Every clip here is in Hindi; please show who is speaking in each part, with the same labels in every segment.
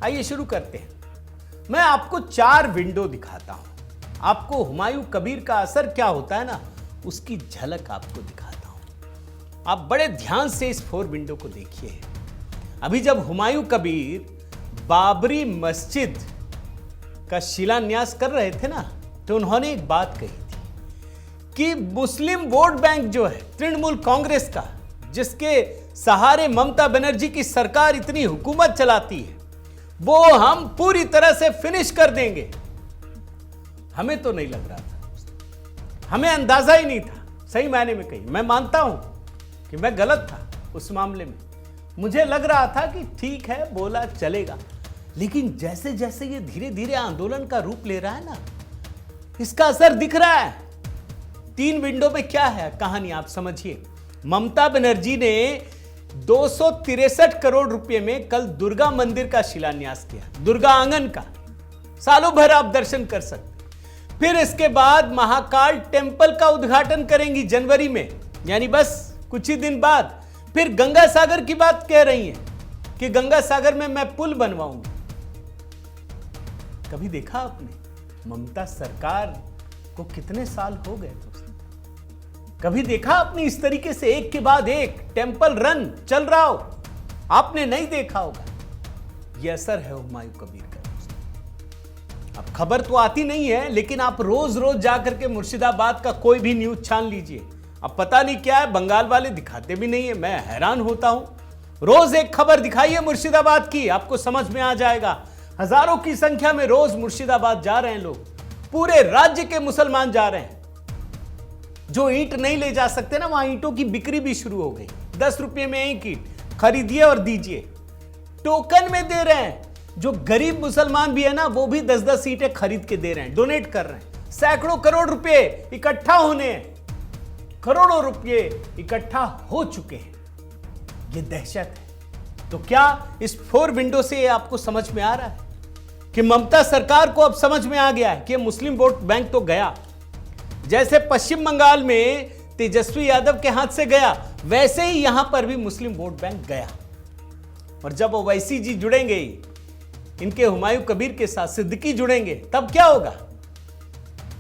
Speaker 1: आइए शुरू करते हैं। मैं आपको 4 विंडो दिखाता हूं। आपको हुमायूं कबीर का असर क्या होता है ना, उसकी झलक आपको दिखाता हूं। आप बड़े ध्यान से इस 4 विंडो को देखिए। अभी जब हुमायूं कबीर बाबरी मस्जिद का शिलान्यास कर रहे थे ना, तो उन्होंने एक बात कही थी कि मुस्लिम वोट बैंक जो है तृणमूल कांग्रेस का, जिसके सहारे ममता बनर्जी की सरकार इतनी हुकूमत चलाती है, वो हम पूरी तरह से फिनिश कर देंगे। हमें तो नहीं लग रहा था, हमें अंदाजा ही नहीं था। सही मायने में कही, मैं मानता हूं कि मैं गलत था उस मामले में। मुझे लग रहा था कि ठीक है, बोला चलेगा, लेकिन जैसे जैसे ये धीरे धीरे आंदोलन का रूप ले रहा है ना, इसका असर दिख रहा है। 3 विंडो में क्या है कहानी, आप समझिए। ममता बनर्जी ने 263 करोड़ रुपए में कल दुर्गा मंदिर का शिलान्यास किया, दुर्गा आंगन का। सालों भर आप दर्शन कर सकते। फिर इसके बाद महाकाल टेम्पल का उद्घाटन करेंगी जनवरी में, यानी बस कुछ ही दिन बाद। फिर गंगा सागर की बात कह रही हैं कि गंगा सागर में मैं पुल बनवाऊंगी। कभी देखा आपने ममता सरकार को कितने साल हो गए दोस्तों? कभी देखा आपने इस तरीके से एक के बाद एक टेम्पल रन चल रहा हो? आपने नहीं देखा होगा। यह असर है हुमायूं कबीर का दोस्तों। अब खबर तो आती नहीं है, लेकिन आप रोज रोज जाकर के मुर्शिदाबाद का कोई भी न्यूज छान लीजिए। अब पता नहीं क्या है, बंगाल वाले दिखाते भी नहीं है। मैं हैरान होता हूं। रोज एक खबर दिखाइए मुर्शिदाबाद की, आपको समझ में आ जाएगा। हजारों की संख्या में रोज मुर्शिदाबाद जा रहे हैं लोग, पूरे राज्य के मुसलमान जा रहे हैं। जो ईंट नहीं ले जा सकते ना, वहां ईंटों की बिक्री भी शुरू हो गई। 10 रुपये में एक ईंट खरीदिए और दीजिए, टोकन में दे रहे हैं। जो गरीब मुसलमान भी है ना, वो भी 10-10 ईंटें खरीद के दे रहे हैं, डोनेट कर रहे हैं। सैकड़ों करोड़ रुपए इकट्ठा होने हैं, करोड़ों रुपए इकट्ठा हो चुके हैं। ये दहशत है। तो क्या इस 4 विंडो से आपको समझ में आ रहा है कि ममता सरकार को अब समझ में आ गया है कि मुस्लिम वोट बैंक तो गया। जैसे पश्चिम बंगाल में तेजस्वी यादव के हाथ से गया, वैसे ही यहां पर भी मुस्लिम वोट बैंक गया। और जब ओवैसी जी जुड़ेंगे इनके हुमायूं कबीर के साथ, सिद्दीकी जुड़ेंगे, तब क्या होगा?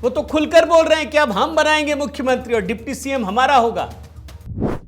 Speaker 1: वो तो खुलकर बोल रहे हैं कि अब हम बनाएंगे मुख्यमंत्री और डिप्टी सीएम हमारा होगा।